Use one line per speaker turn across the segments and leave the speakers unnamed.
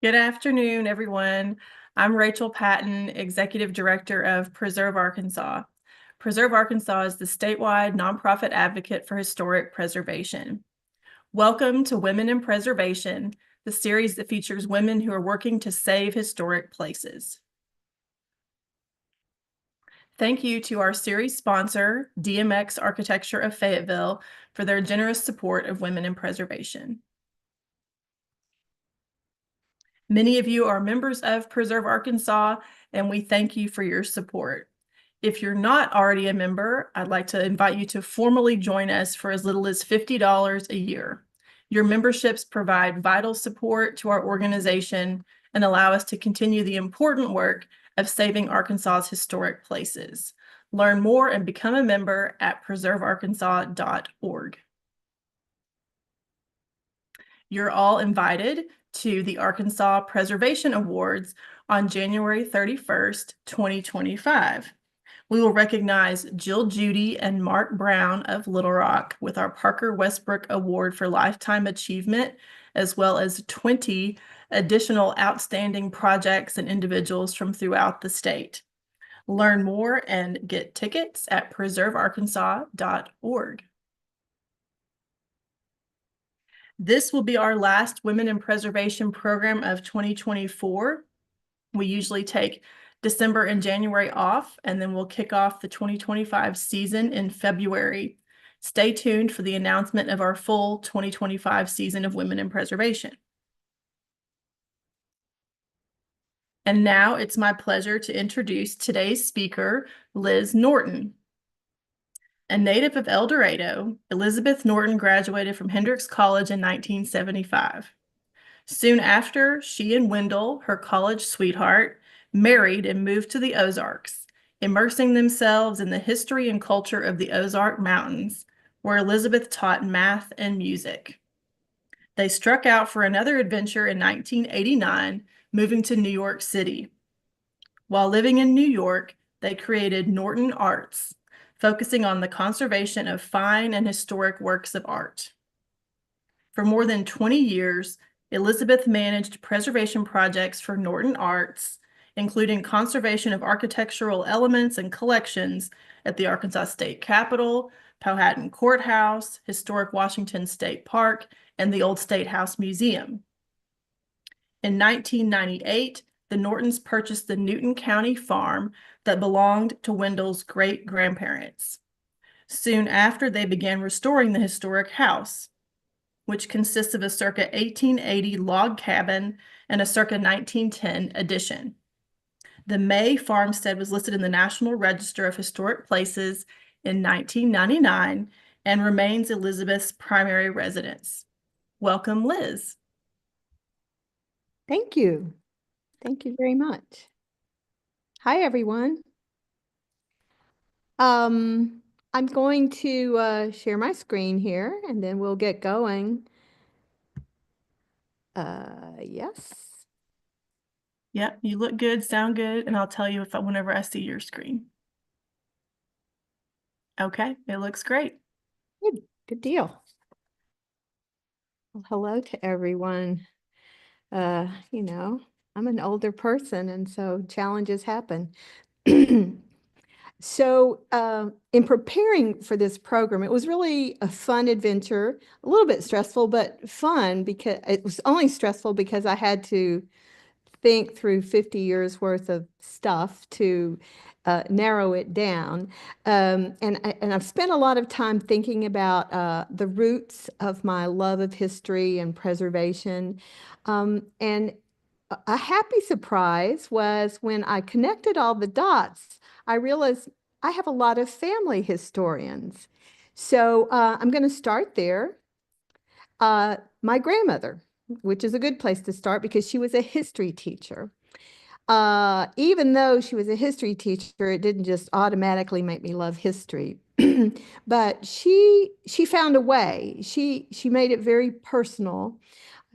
Good afternoon, everyone. I'm Rachel Patton, Executive Director of Preserve Arkansas. Preserve Arkansas is the statewide nonprofit advocate for historic preservation. Welcome to Women in Preservation, the series that features women who are working to save historic places. Thank you to our series sponsor, DMX Architecture of Fayetteville, for their generous support of women in preservation. Many of you are members of Preserve Arkansas, and we thank you for your support. If you're not already a member, I'd like to invite you to formally join us for as little as $50 a year. Your memberships provide vital support to our organization and allow us to continue the important work of saving Arkansas's historic places. Learn more and become a member at preservearkansas.org. You're all invited to the Arkansas Preservation Awards on January 31st, 2025. We will recognize Jill Judy and Mark Brown of Little Rock with our Parker Westbrook Award for Lifetime Achievement, as well as 20 additional outstanding projects and individuals from throughout the state. Learn more and get tickets at preservearkansas.org. This will be our last Women in Preservation program of 2024. We usually take December and January off, and then we'll kick off the 2025 season in February. Stay tuned for the announcement of our full 2025 season of Women in Preservation. And now it's my pleasure to introduce today's speaker, Liz Norton. A native of El Dorado, Elizabeth Norton graduated from Hendrix College in 1975. Soon after, she and Wendell, her college sweetheart, married and moved to the Ozarks, immersing themselves in the history and culture of the Ozark Mountains, where Elizabeth taught math and music. They struck out for another adventure in 1989, moving to New York City. While living in New York, they created Norton Arts, focusing on the conservation of fine and historic works of art. For more than 20 years, Elizabeth managed preservation projects for Norton Arts, including conservation of architectural elements and collections at the Arkansas State Capitol, Powhatan Courthouse, historic Washington State Park, and the Old State House Museum. In 1998, the Nortons purchased the Newton County farm that belonged to Wendell's great-grandparents. Soon after, they began restoring the historic house, which consists of a circa 1880 log cabin and a circa 1910 addition. The May farmstead was listed in the National Register of Historic Places in 1999 and remains Elizabeth's primary residence. Welcome, Liz.
Thank you. Thank you very much. Hi, everyone. I'm going to share my screen here, and then we'll get going. Yes.
Yeah, you look good, sound good, and I'll tell you whenever I see your screen. Okay, it looks great.
Good deal. Well, hello to everyone. I'm an older person, and so challenges happen. So in preparing for this program, it was really a fun adventure, a little bit stressful, but fun because it was only stressful because I had to think through 50 years worth of stuff to narrow it down. And I've spent a lot of time thinking about the roots of my love of history and preservation. And a happy surprise was when I connected all the dots, I realized I have a lot of family historians. So I'm going to start there. My grandmother, which is a good place to start because she was a history teacher. Even though she was a history teacher, it didn't just automatically make me love history. But she found a way. She made it very personal.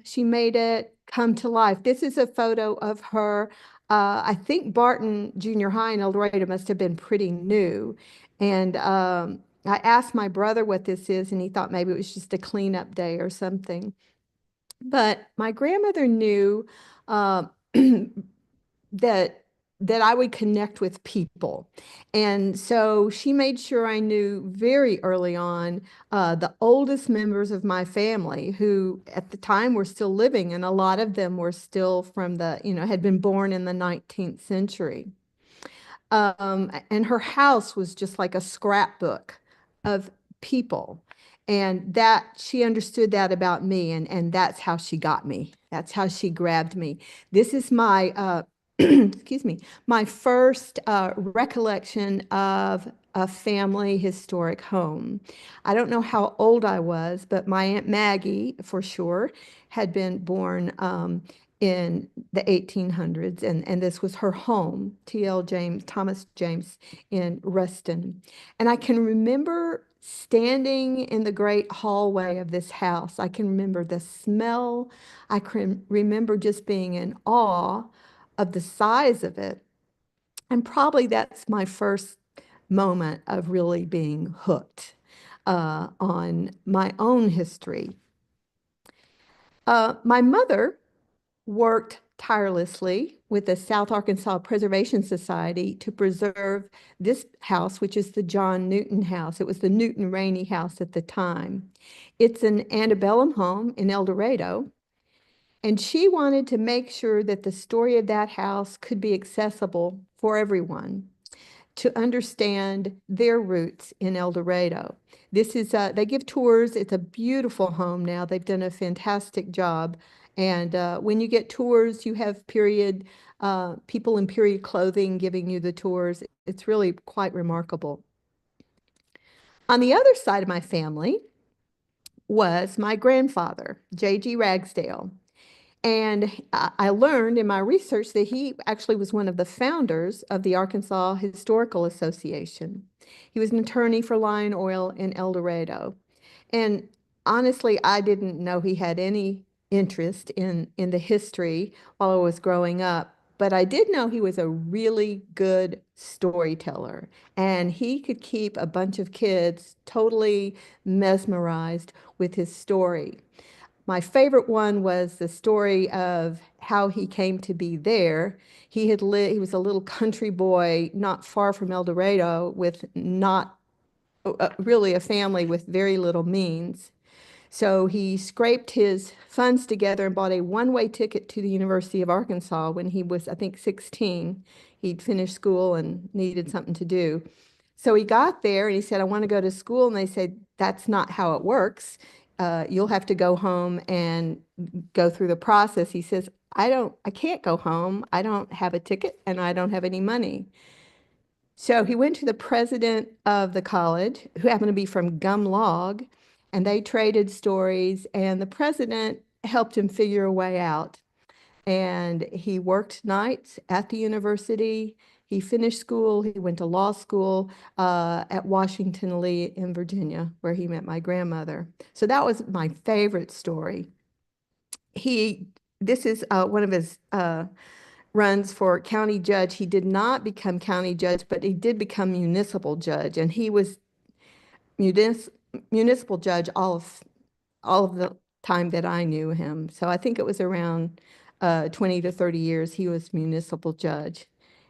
She made it come to life. This is a photo of her. I think Barton Junior High in El Dorado must have been pretty new. And I asked my brother what this is, and he thought maybe it was just a cleanup day or something. But my grandmother knew uh, that that I would connect with people. And so she made sure I knew very early on the oldest members of my family who at the time were still living, and a lot of them were still from had been born in the 19th century. And her house was just like a scrapbook of people. And that she understood that about me, and that's how she got me. That's how she grabbed me. This is my excuse me, my first recollection of a family historic home. I don't know how old I was, but my Aunt Maggie, for sure, had been born in the 1800s, and this was her home, T.L. James, Thomas James in Ruston. And I can remember standing in the great hallway of this house. I can remember the smell. I can remember just being in awe of the size of it. And probably that's my first moment of really being hooked on my own history. My mother worked tirelessly with the South Arkansas Preservation Society to preserve this house, which is the John Newton house. It was the Newton Rainey house at the time. It's an antebellum home in El Dorado, and she wanted to make sure that the story of that house could be accessible for everyone to understand their roots in El Dorado. They give tours. It's a beautiful home now. They've done a fantastic job. And when you get tours, you have people in period clothing giving you the tours. It's really quite remarkable. On the other side of my family was my grandfather, J.G. Ragsdale. And I learned in my research that he actually was one of the founders of the Arkansas Historical Association. He was an attorney for Lion Oil in El Dorado. And honestly, I didn't know he had any interest in the history while I was growing up. But I did know he was a really good storyteller, and he could keep a bunch of kids totally mesmerized with his story. My favorite one was the story of how he came to be there. He was a little country boy not far from El Dorado with not really a family with very little means. So he scraped his funds together and bought a one-way ticket to the University of Arkansas when he was, I think, 16. He'd finished school and needed something to do. So he got there and he said, I want to go to school. And they said, that's not how it works. You'll have to go home and go through the process. He says, I can't go home. I don't have a ticket and I don't have any money. So he went to the president of the college, who happened to be from Gumlog, and they traded stories, and the president helped him figure a way out. And he worked nights at the university. He finished school. He went to law school at Washington Lee in Virginia, where he met my grandmother. So that was my favorite story. He, this is one of his runs for county judge. He did not become county judge, but he did become municipal judge, and he was munis municipal judge all of the time that I knew him. So I think it was around 20 to 30 years he was municipal judge.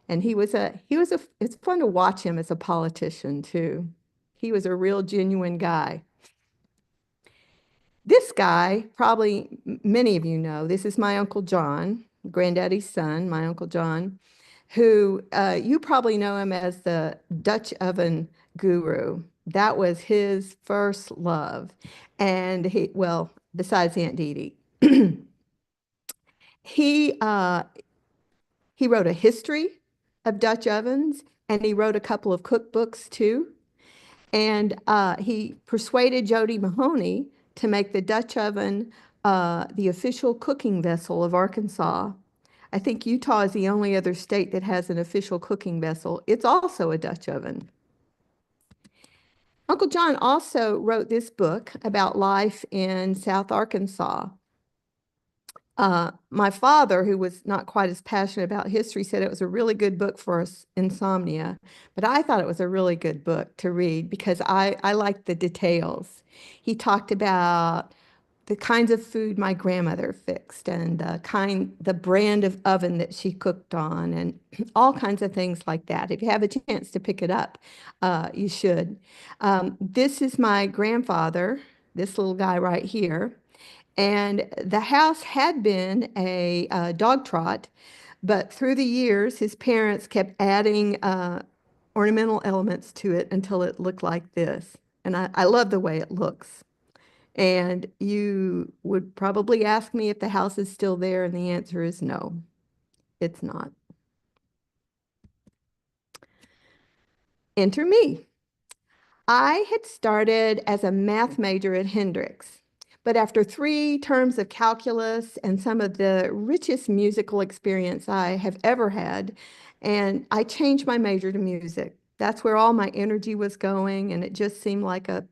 And it's fun to watch him as a politician too. He was a real genuine guy. This guy, probably many of you know, this is my Uncle John, granddaddy's son, my Uncle John, who you probably know him as the Dutch oven guru. That was his first love. And well, besides Aunt Dee Dee, he, uh, he wrote a history of Dutch ovens, and he wrote a couple of cookbooks too. And he persuaded Jody Mahoney to make the Dutch oven the official cooking vessel of Arkansas. I think Utah is the only other state that has an official cooking vessel. It's also a Dutch oven. Uncle John also wrote this book about life in South Arkansas. My father, who was not quite as passionate about history, said it was a really good book for insomnia, but I thought it was a really good book to read because I liked the details. He talked about the kinds of food my grandmother fixed and the brand of oven that she cooked on and all kinds of things like that. If you have a chance to pick it up, you should. This is my grandfather, this little guy right here. And the house had been a dog trot, but through the years, his parents kept adding ornamental elements to it until it looked like this. And I love the way it looks. And you would probably ask me if the house is still there, and the answer is no, it's not. Enter me. I had started as a math major at Hendrix, but after 3 terms of calculus and some of the richest musical experience I have ever had, and I changed my major to music. That's where all my energy was going, and it just seemed like a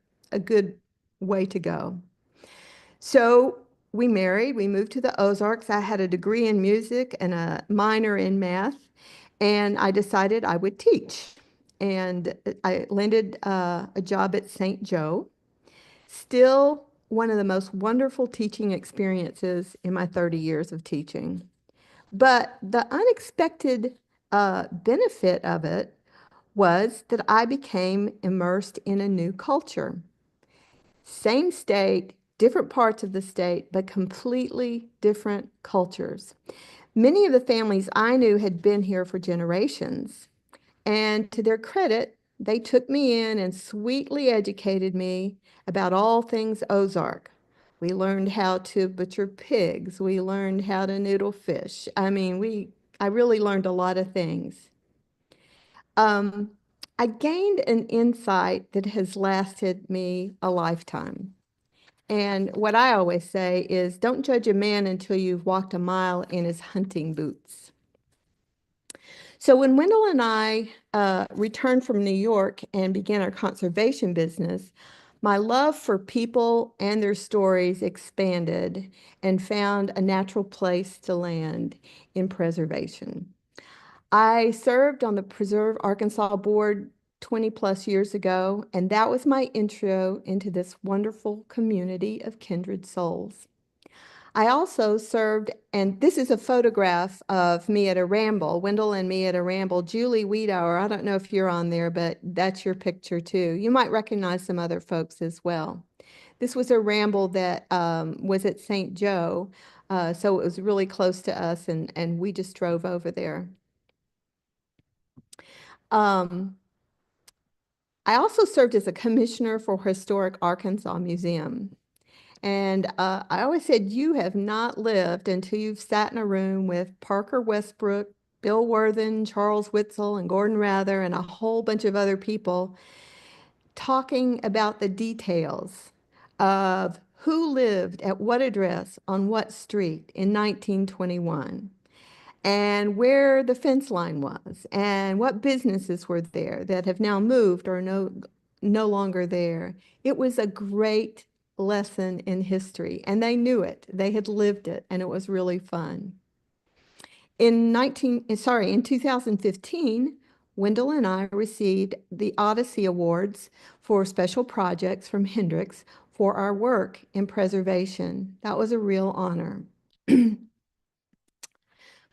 good way to go. So we married, we moved to the Ozarks. I had a degree in music and a minor in math, and I decided I would teach. And I landed a job at St. Joe. Still one of the most wonderful teaching experiences in my 30 years of teaching. But the unexpected benefit of it was that I became immersed in a new culture. Same state, different parts of the state, but completely different cultures. Many of the families I knew had been here for generations, and to their credit, they took me in and sweetly educated me about all things Ozark. We learned how to butcher pigs. We learned how to noodle fish. I really learned a lot of things. Um, I gained an insight that has lasted me a lifetime. And what I always say is don't judge a man until you've walked a mile in his hunting boots. So when Wendell and I returned from New York and began our conservation business, my love for people and their stories expanded and found a natural place to land in preservation. I served on the Preserve Arkansas board 20 plus years ago, and that was my intro into this wonderful community of kindred souls. I also served, and this is a photograph of me at a ramble, Wendell and me at a ramble. Julie Wiedauer, I don't know if you're on there, but that's your picture too. You might recognize some other folks as well. This was a ramble that was at St. Joe, so it was really close to us, and we just drove over there. Um, I also served as a commissioner for Historic Arkansas Museum. And I always said, you have not lived until you've sat in a room with Parker Westbrook, Bill Worthen, Charles Witzel, and Gordon Rather, and a whole bunch of other people talking about the details of who lived at what address on what street in 1921 and where the fence line was and what businesses were there that have now moved or no longer there. It was a great lesson in history, and they knew it. They had lived it, and it was really fun. In 2015, Wendell and I received the Odyssey Awards for special projects from Hendrix for our work in preservation. That was a real honor.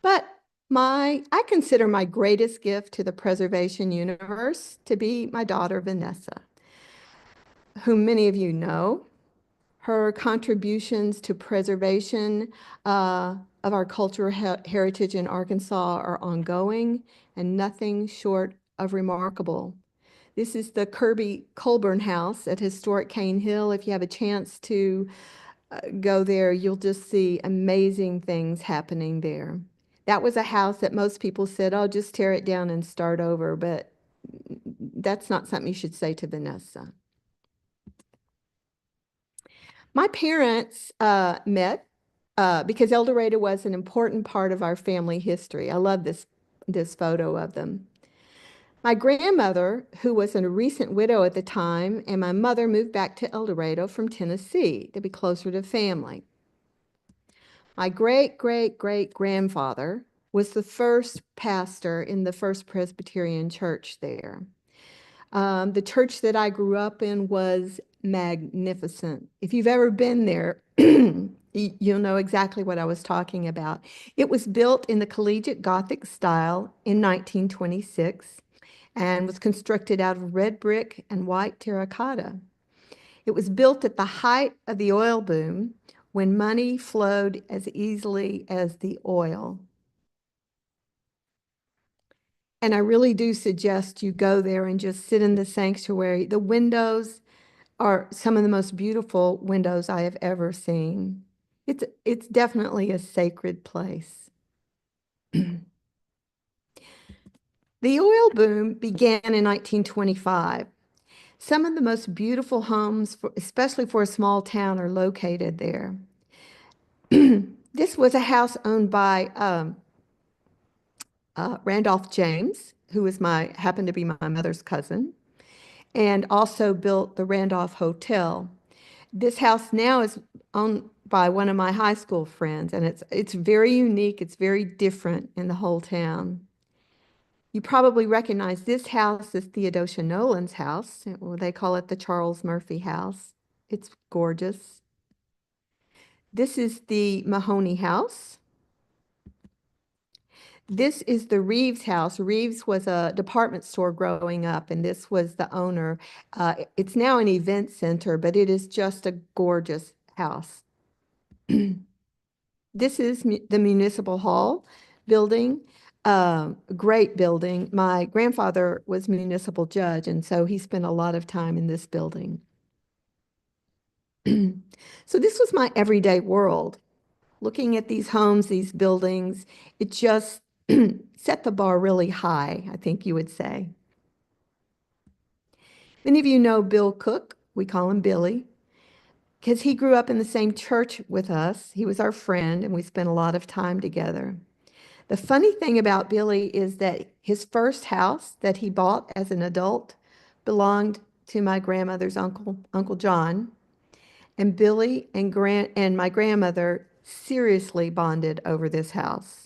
But I consider my greatest gift to the preservation universe to be my daughter, Vanessa, whom many of you know. Her contributions to preservation of our cultural heritage in Arkansas are ongoing and nothing short of remarkable. This is the Kirby Colburn House at historic Cane Hill. If you have a chance to go there, you'll just see amazing things happening there. That was a house that most people said, oh, just tear it down and start over, but that's not something you should say to Vanessa. My parents met because El Dorado was an important part of our family history. I love this photo of them. My grandmother, who was a recent widow at the time, and my mother moved back to El Dorado from Tennessee to be closer to family. My great-great-great-grandfather was the first pastor in the First Presbyterian Church there. The church that I grew up in was magnificent. If you've ever been there, you'll know exactly what I was talking about. It was built in the collegiate Gothic style in 1926 and was constructed out of red brick and white terracotta. It was built at the height of the oil boom when money flowed as easily as the oil. And I really do suggest you go there and just sit in the sanctuary. The windows are some of the most beautiful windows I have ever seen. It's definitely a sacred place. The oil boom began in 1925. Some of the most beautiful homes, especially for a small town, are located there. This was a house owned by Randolph James, who was happened to be my mother's cousin, and also built the Randolph Hotel. This house now is owned by one of my high school friends, and it's very unique. It's very different in the whole town. You probably recognize this house as Theodosia Nolan's house. Well, they call it the Charles Murphy House. It's gorgeous. This is the Mahoney House. This is the Reeves house. Reeves was a department store growing up, and this was the owner. It's now an event center, but it is just a gorgeous house. This is the Municipal Hall building, great building. My grandfather was municipal judge, and so he spent a lot of time in this building. So this was my everyday world. Looking at these homes, these buildings, it just set the bar really high, I think you would say. Many of you know Bill Cook. We call him Billy because he grew up in the same church with us. He was our friend, and we spent a lot of time together. The funny thing about Billy is that his first house that he bought as an adult belonged to my grandmother's uncle, Uncle John. And Billy and my grandmother seriously bonded over this house.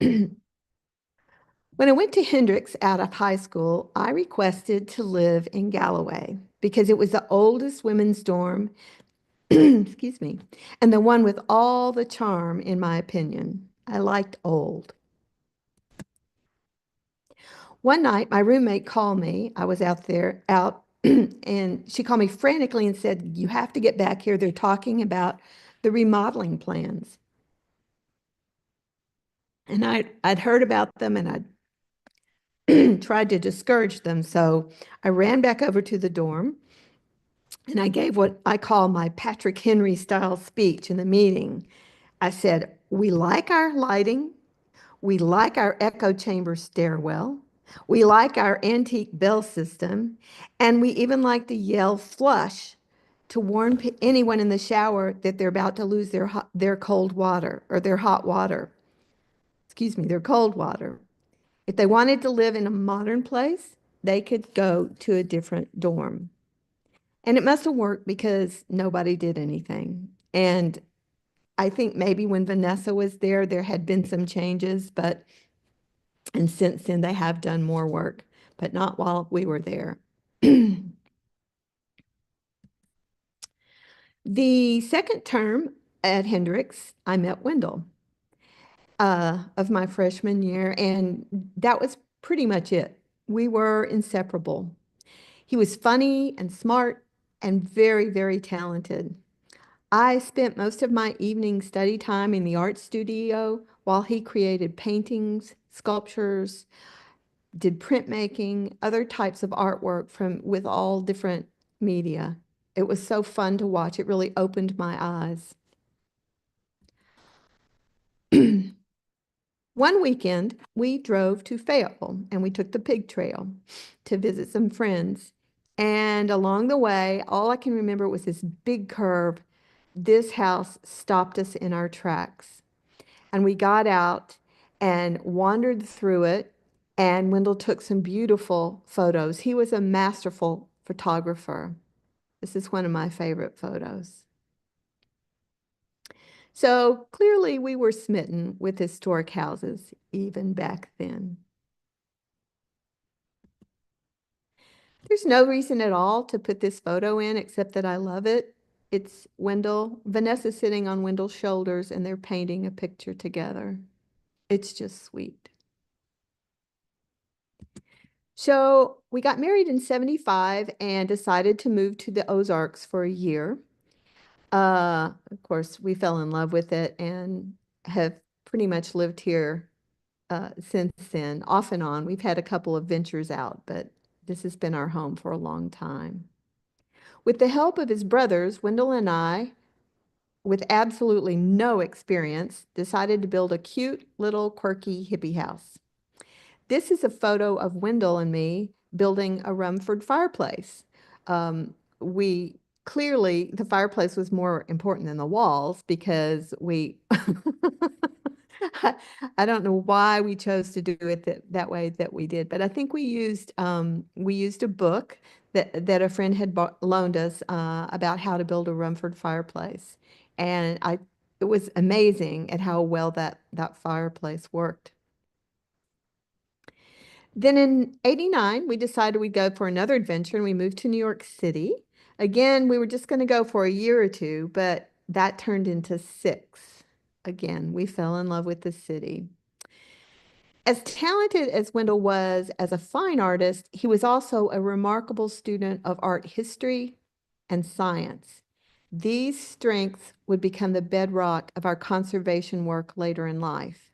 When I went to Hendrix out of high school, I requested to live in Galloway because it was the oldest women's dorm, excuse me, and the one with all the charm, in my opinion. I liked old. One night, my roommate called me. I was out, and she called me frantically and said, "You have to get back here. They're talking about the remodeling plans." And I'd heard about them and I'd tried to discourage them. So I ran back over to the dorm and I gave what I call my Patrick Henry style speech in the meeting. I said, "We like our lighting. We like our echo chamber stairwell. We like our antique bell system. And we even like to yell flush to warn anyone in the shower that they're about to lose their cold water or their hot water. Excuse me, their cold water. If they wanted to live in a modern place, they could go to a different dorm." And it must have worked because nobody did anything. And I think maybe when Vanessa was there, there had been some changes, and since then they have done more work, but not while we were there. The second term at Hendrix, I met Wendell of my freshman year, and that was pretty much it. We were inseparable. He was funny and smart and very, very talented. I spent most of my evening study time in the art studio while he created paintings, sculptures, did printmaking, other types of artwork with all different media. It was so fun to watch. It really opened my eyes. One weekend, we drove to Fayetteville and we took the pig trail to visit some friends. And along the way, all I can remember was this big curve. This house stopped us in our tracks. And we got out and wandered through it. And Wendell took some beautiful photos. He was a masterful photographer. This is one of my favorite photos. So clearly we were smitten with historic houses even back then. There's no reason at all to put this photo in except that I love it. It's Vanessa sitting on Wendell's shoulders and they're painting a picture together. It's just sweet. So we got married in 75 and decided to move to the Ozarks for a year. Of course, we fell in love with it and have pretty much lived here since then, off and on. We've had a couple of ventures out, but this has been our home for a long time. With the help of his brothers, Wendell and I, with absolutely no experience, decided to build a cute little quirky hippie house. This is a photo of Wendell and me building a Rumford fireplace. We clearly, the fireplace was more important than the walls because we, I don't know why we chose to do it that way that we did, but I think we used a book that a friend had loaned us about how to build a Rumford fireplace. And it was amazing at how well that fireplace worked. Then in 89, we decided we'd go for another adventure and we moved to New York City. Again, we were just going to go for a year or two, but that turned into 6. Again, we fell in love with the city. As talented as Wendell was as a fine artist, he was also a remarkable student of art history and science. These strengths would become the bedrock of our conservation work later in life.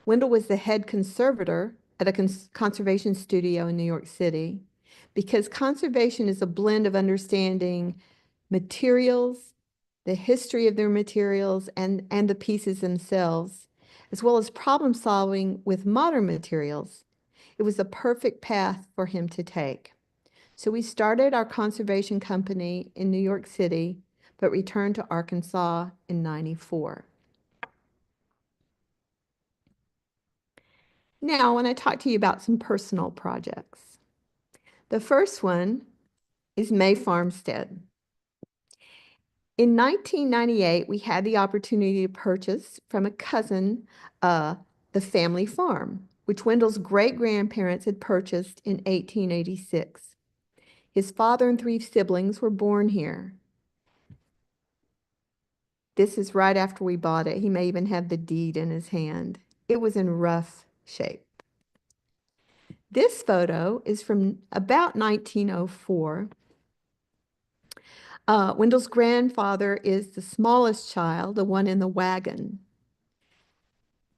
Wendell was the head conservator at a conservation studio in New York City because conservation is a blend of understanding materials, the history of their materials, and the pieces themselves, as well as problem solving with modern materials. It was the perfect path for him to take. So we started our conservation company in New York City, but returned to Arkansas in 94. Now, I want to talk to you about some personal projects. The first one is May Farmstead. In 1998, we had the opportunity to purchase from a cousin the family farm, which Wendell's great-grandparents had purchased in 1886. His father and 3 siblings were born here. This is right after we bought it. He may even have the deed in his hand. It was in rough shape. This photo is from about 1904. Wendell's grandfather is the smallest child, the one in the wagon.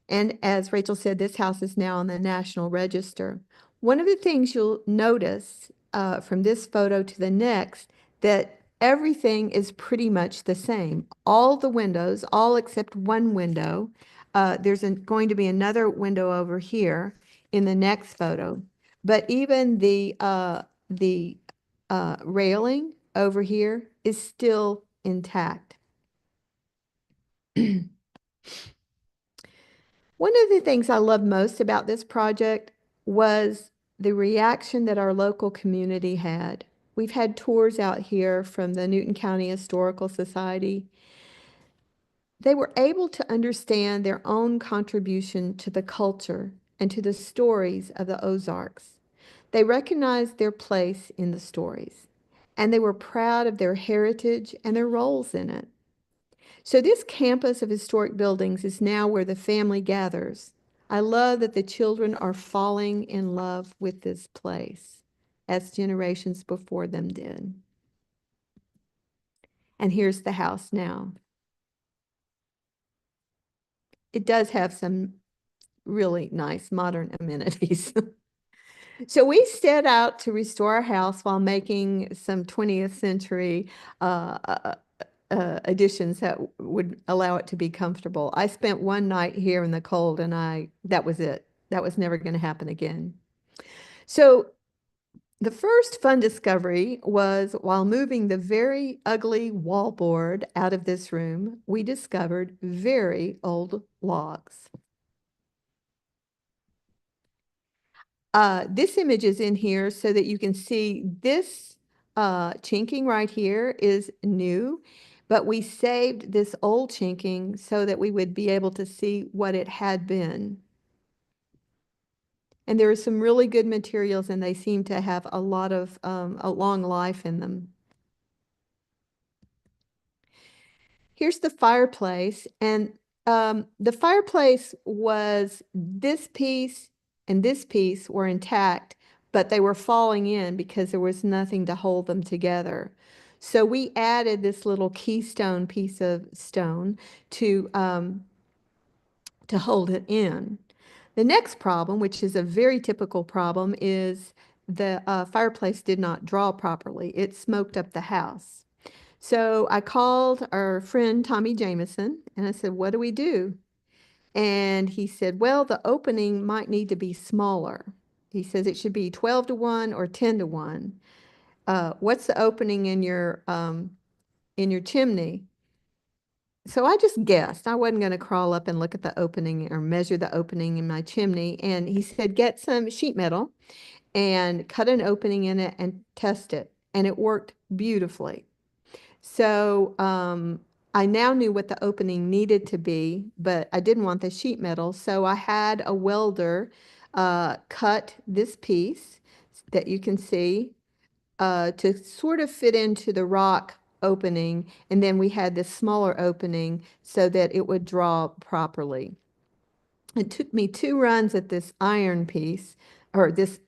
And as Rachel said, this house is now on the National Register. One of the things you'll notice from this photo to the next, that everything is pretty much the same. All the windows, all except one window. There's going to be another window over here in the next photo. But even the railing over here is still intact. One of the things I loved most about this project was the reaction that our local community had. We've had tours out here from the Newton County Historical Society. They were able to understand their own contribution to the culture and to the stories of the Ozarks. They recognized their place in the stories, and they were proud of their heritage and their roles in it. So this campus of historic buildings is now where the family gathers. I love that the children are falling in love with this place, as generations before them did. And here's the house now. It does have some really nice modern amenities. So we set out to restore our house while making some 20th century additions that would allow it to be comfortable. I spent one night here in the cold and that was it. That was never going to happen again. So the first fun discovery was while moving the very ugly wallboard out of this room, we discovered very old logs. This image is in here so that you can see this chinking right here is new, but we saved this old chinking so that we would be able to see what it had been. And there are some really good materials, and they seem to have a lot of a long life in them. Here's the fireplace, and the fireplace was this piece and this piece were intact, but they were falling in because there was nothing to hold them together. So we added this little keystone piece of stone to hold it in. The next problem, which is a very typical problem, is the fireplace did not draw properly. It smoked up the house. So I called our friend Tommy Jameson and I said, "What do we do?" And he said, "Well, the opening might need to be smaller." He says it should be 12 to 1 or 10 to 1. What's the opening in your chimney? So I just guessed. I wasn't going to crawl up and look at the opening or measure the opening in my chimney. And he said, "Get some sheet metal and cut an opening in it and test it." And it worked beautifully. So I now knew what the opening needed to be, but I didn't want the sheet metal. So I had a welder cut this piece that you can see to sort of fit into the rock opening. And then we had this smaller opening so that it would draw properly. It took me 2 runs at this iron piece or this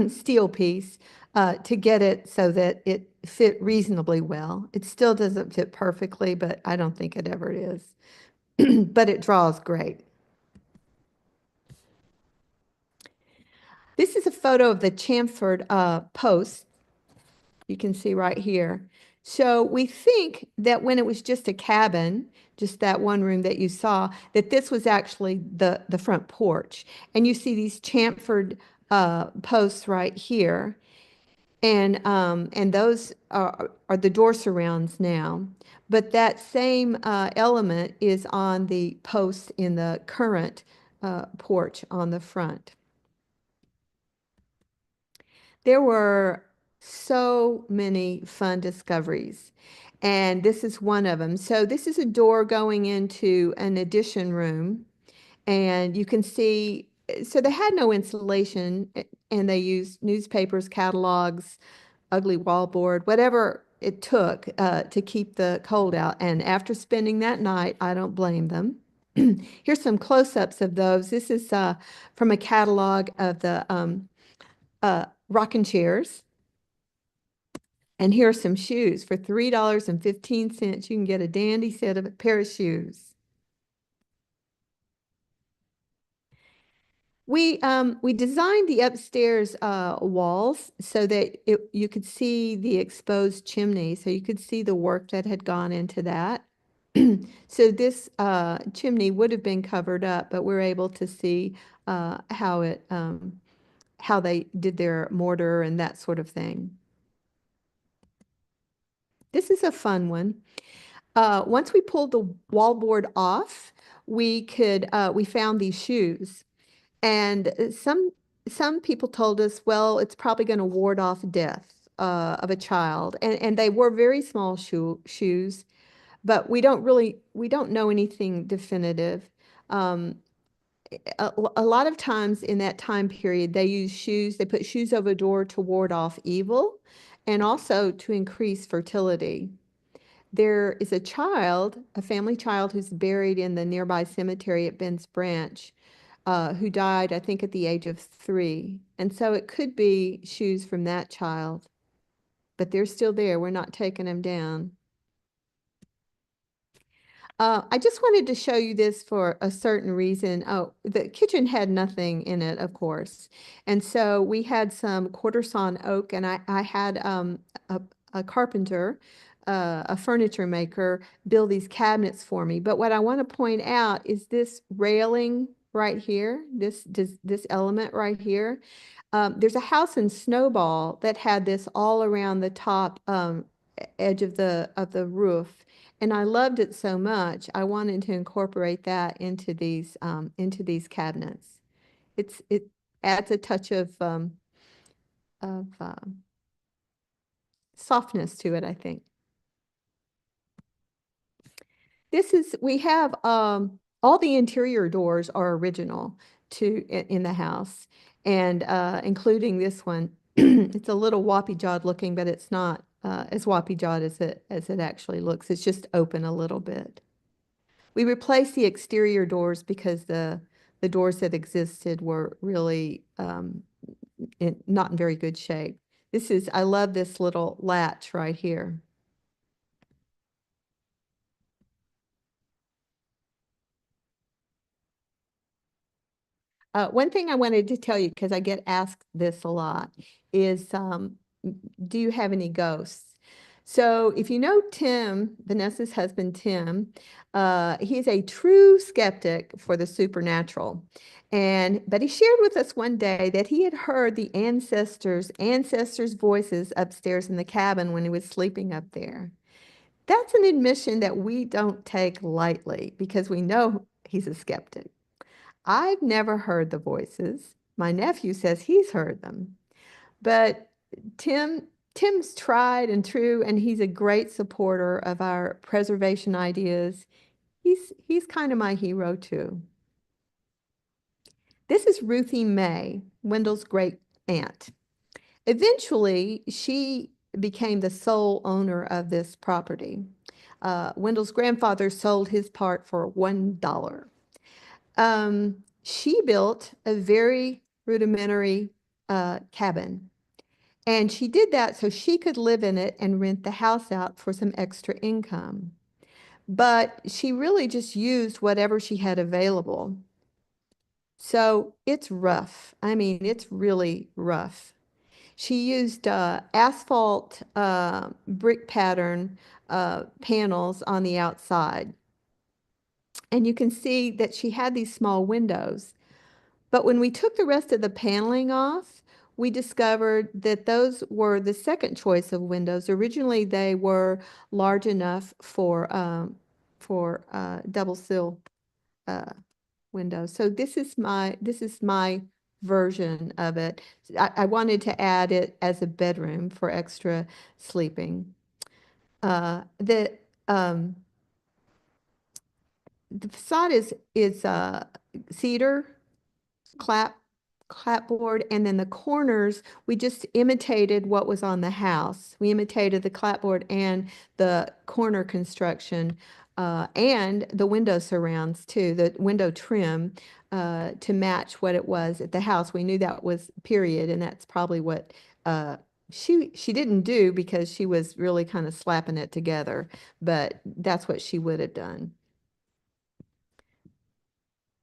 steel piece to get it so that it fit reasonably well. It still doesn't fit perfectly, but I don't think it ever is. But it draws great. This is a photo of the chamfered post you can see right here. So we think that when it was just a cabin, just that one room that you saw, that this was actually the front porch. And you see these chamfered posts right here. And those are the door surrounds now. But that same element is on the posts in the current porch on the front. There were so many fun discoveries, and this is one of them. So this is a door going into an addition room, and you can see, so they had no insulation, and they used newspapers, catalogs, ugly wallboard, whatever it took to keep the cold out. And after spending that night, I don't blame them. Here's some close-ups of those. This is from a catalog of the rocking chairs. And here are some shoes. For $3.15, you can get a dandy set of a pair of shoes. We designed the upstairs walls so that you could see the exposed chimney, so you could see the work that had gone into that. So this chimney would have been covered up, but we're able to see how they did their mortar and that sort of thing. This is a fun one. Once we pulled the wallboard off, we found these shoes, and some people told us, well, it's probably going to ward off death of a child, and they were very small shoes, but we don't know anything definitive. Um, a lot of times in that time period, they put shoes over a door to ward off evil, and also to increase fertility. There is a child, a family child who's buried in the nearby cemetery at Ben's Branch, who died, I think, at the age of 3. And so it could be shoes from that child, but they're still there. We're not taking them down. I just wanted to show you this for a certain reason. Oh, the kitchen had nothing in it, of course. And so we had some quarter sawn oak, and I had a carpenter, a furniture maker, build these cabinets for me. But what I want to point out is this railing right here, this element right here. There's a house in Snowball that had this all around the top edge of the roof. And I loved it so much, I wanted to incorporate that into these cabinets. It adds a touch of softness to it, I think. We have all the interior doors are original. in the house, and including this one. It's a little wappy-jawed looking, but it's not as wappy-jawed as it actually looks. It's just open a little bit. We replaced the exterior doors because the doors that existed were really not in very good shape. I love this little latch right here. One thing I wanted to tell you, because I get asked this a lot, is do you have any ghosts? So if you know Tim, Vanessa's husband, Tim, he's a true skeptic for the supernatural. But he shared with us one day that he had heard the ancestors' voices upstairs in the cabin when he was sleeping up there. That's an admission that we don't take lightly because we know he's a skeptic. I've never heard the voices. My nephew says he's heard them. But Tim's tried and true, and he's a great supporter of our preservation ideas. He's kind of my hero too. This is Ruthie May, Wendell's great aunt. Eventually, she became the sole owner of this property. Wendell's grandfather sold his part for $1. She built a very rudimentary cabin. And she did that so she could live in it and rent the house out for some extra income. But she really just used whatever she had available. So it's rough. I mean, it's really rough. She used asphalt brick pattern panels on the outside. And you can see that she had these small windows. But when we took the rest of the paneling off, we discovered that those were the second choice of windows. Originally, they were large enough for double sill uh, windows. So this is my version of it. I wanted to add it as a bedroom for extra sleeping. The the facade is cedar clap clapboard, and then the corners we just imitated what was on the house. We imitated the clapboard and the corner construction, and the window surrounds too, the window trim, to match what it was at the house. We knew that was period, and that's probably what she didn't do because she was really kind of slapping it together, but that's what she would have done.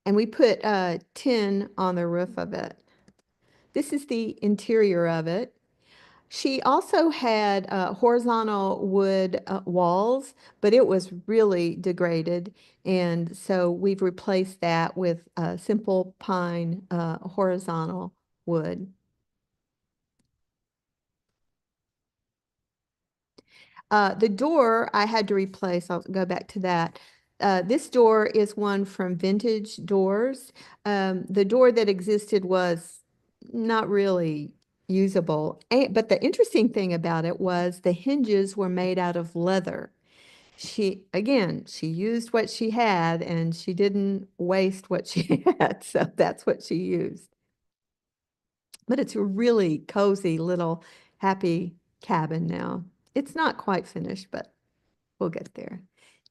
And we put tin on the roof of it. This is the interior of it. She also had horizontal wood walls, but it was really degraded. And so we've replaced that with simple pine horizontal wood. The door I had to replace. I'll go back to that. This door is one from Vintage Doors. The door that existed was not really usable. But the interesting thing about it was the hinges were made out of leather. She used what she had and she didn't waste what she had. So that's what she used. But it's a really cozy little happy cabin now. It's not quite finished, but we'll get there.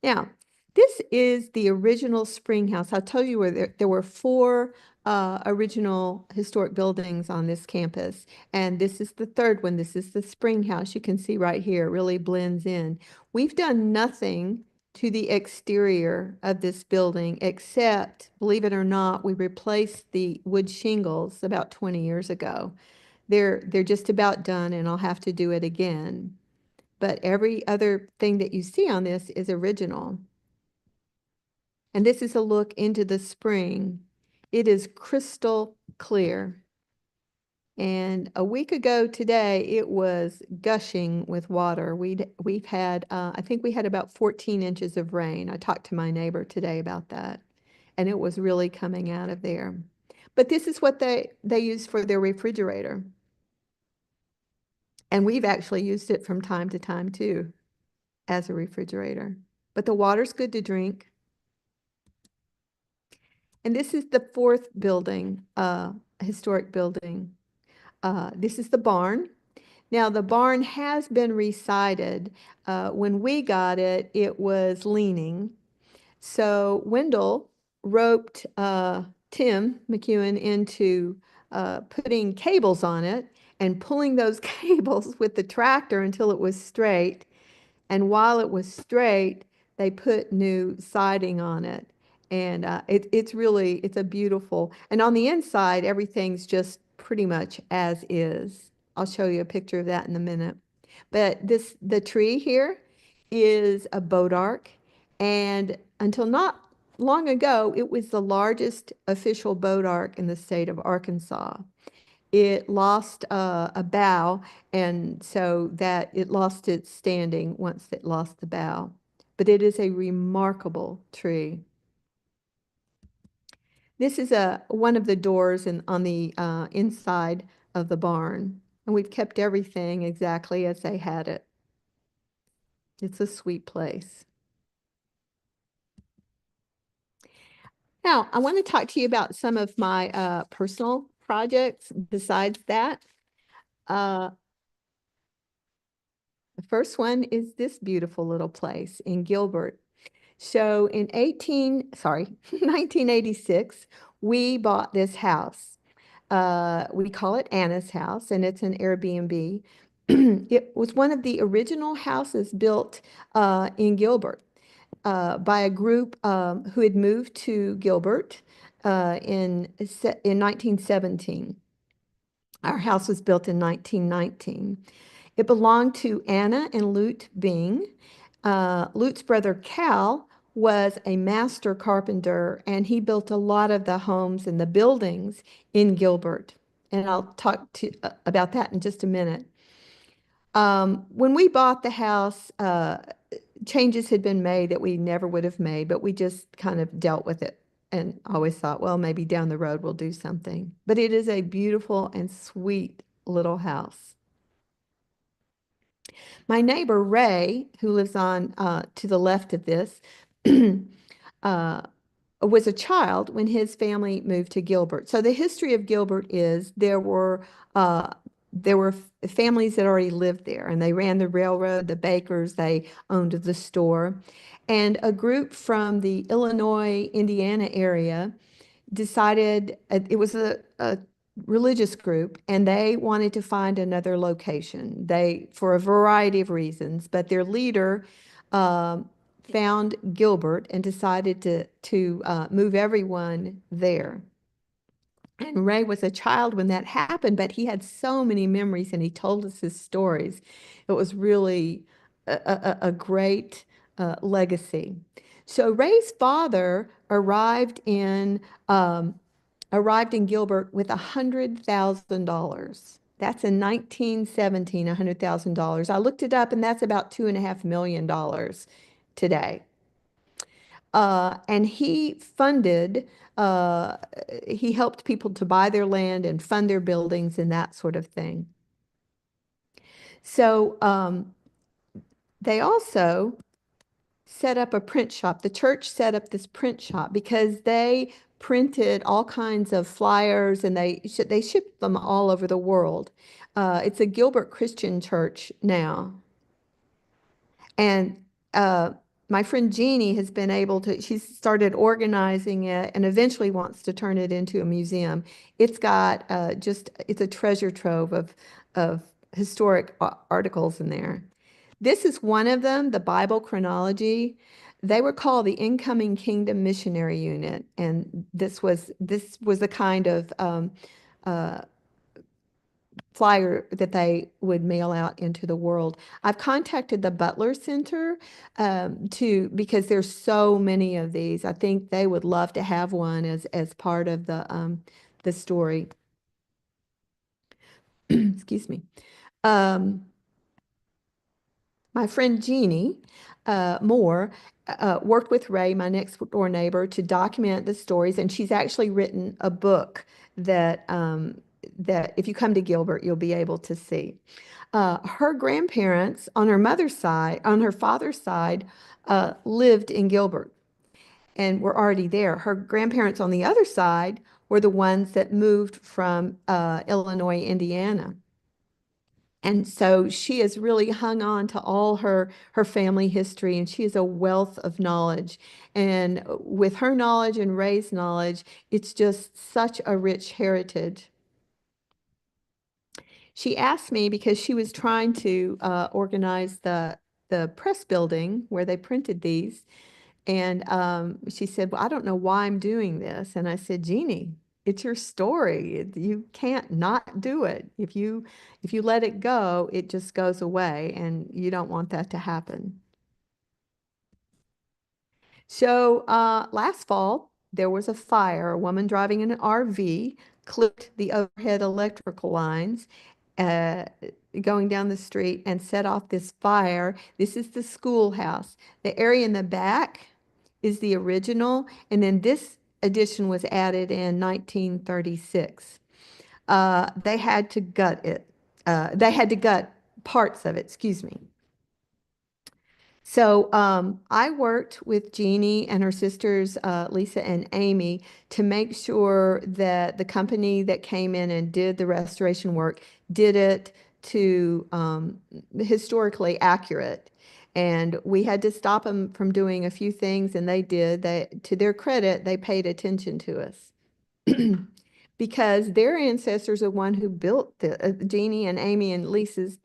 Now, this is the original spring house. I'll tell you where there were four original historic buildings on this campus, and this is the third one. This is the spring house. You can see right here, it really blends in. We've done nothing to the exterior of this building except, believe it or not, we replaced the wood shingles about 20 years ago. They're just about done, and I'll have to do it again. But every other thing that you see on this is original. And this is a look into the spring. It is crystal clear. And a week ago today, it was gushing with water. We've had, I think we had about 14 inches of rain. I talked to my neighbor today about that, and it was really coming out of there. But this is what they use for their refrigerator. And we've actually used it from time to time too, as a refrigerator. But the water's good to drink. And this is the fourth building, historic building. This is the barn. Now, the barn has been recited. When we got it, it was leaning. So Wendell roped Tim McEwen into putting cables on it and pulling those cables with the tractor until it was straight. And while it was straight, they put new siding on it. And it's really, it's a beautiful, and on the inside, everything's just pretty much as is. I'll show you a picture of that in a minute. But the tree here is a bodark. And until not long ago, it was the largest official bodark in the state of Arkansas. It lost a bough, and so that it lost its standing once it lost the bough. But it is a remarkable tree. This is one of the doors on the inside of the barn, and we've kept everything exactly as they had it. It's a sweet place. Now, I want to talk to you about some of my personal projects besides that. Uh, the first one is this beautiful little place in Gilbert. So in 1986, we bought this house. We call it Anna's house, and it's an Airbnb. It was one of the original houses built in Gilbert by a group who had moved to Gilbert in 1917. Our house was built in 1919. It belonged to Anna and Lute Bing. Lute's brother Cal was a master carpenter, and he built a lot of the homes and the buildings in Gilbert. And I'll talk about that in just a minute. When we bought the house, changes had been made that we never would have made, but we just kind of dealt with it and always thought, well, maybe down the road we'll do something. But it is a beautiful and sweet little house. My neighbor Ray, who lives on to the left of this, uh, was a child when his family moved to Gilbert. So the history of Gilbert is uh, there were families that already lived there, and they ran the railroad, the bakers, they owned the store, and a group from the Illinois, Indiana area decided it was a religious group and they wanted to find another location. They, for a variety of reasons, but their leader found Gilbert and decided to move everyone there. And Ray was a child when that happened, but he had so many memories and he told us his stories. It was really a great legacy. So Ray's father arrived in Gilbert with $100,000. That's in 1917, $100,000. I looked it up, and that's about $2.5 million today. And uh, he helped people to buy their land and fund their buildings and that sort of thing. So they also set up a print shop. The church set up this print shop because they printed all kinds of flyers and they shipped them all over the world. It's a Gilbert Christian church now. And uh, my friend Jeannie has been able to, she's started organizing it and eventually wants to turn it into a museum. It's got it's a treasure trove of historic articles in there. This is one of them, the Bible chronology. They were called the Incoming Kingdom Missionary Unit, and this was the kind of uh, flyer that they would mail out into the world. I've contacted the Butler Center because there's so many of these. I think they would love to have one as part of the story. Excuse me. Um, My friend Jeannie Moore worked with Ray, my next door neighbor, to document the stories, and she's actually written a book that if you come to Gilbert, you'll be able to see. Her grandparents on her father's side, lived in Gilbert. and were already there. Her grandparents on the other side were the ones that moved from Illinois, Indiana. And so she has really hung on to all her family history, and she is a wealth of knowledge. And with her knowledge and Ray's knowledge, it's just such a rich heritage. She asked me because she was trying to organize the press building where they printed these. And she said, "Well, I don't know why I'm doing this." And I said, "Jeannie, it's your story. You can't not do it. If you let it go, it just goes away, and you don't want that to happen." So last fall, there was a fire. A woman driving in an RV clipped the overhead electrical lines uh, going down the street and set off this fire. This is the schoolhouse. The area in the back is the original, and then this addition was added in 1936. They had to gut it. They had to gut parts of it, excuse me. So I worked with Jeannie and her sisters, Lisa and Amy, to make sure that the company that came in and did the restoration work did it to historically accurate. And we had to stop them from doing a few things, and they did. They, to their credit, they paid attention to us. Because their ancestors are the one who built the Jeannie and Amy and Lisa's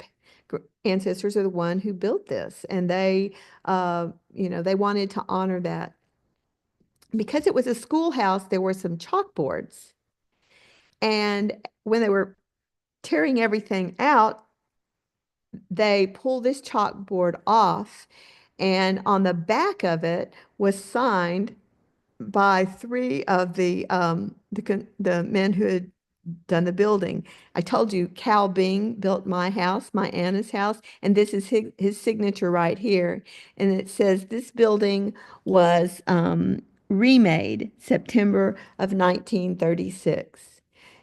ancestors are the one who built this, and they wanted to honor that. Because it was a schoolhouse, there were some chalkboards, and when they were tearing everything out, they pulled this chalkboard off, and on the back of it was signed by three of the men who had done the building. I told you Cal Bing built my house, my Anna's house, and this is his signature right here. And it says this building was remade September of 1936.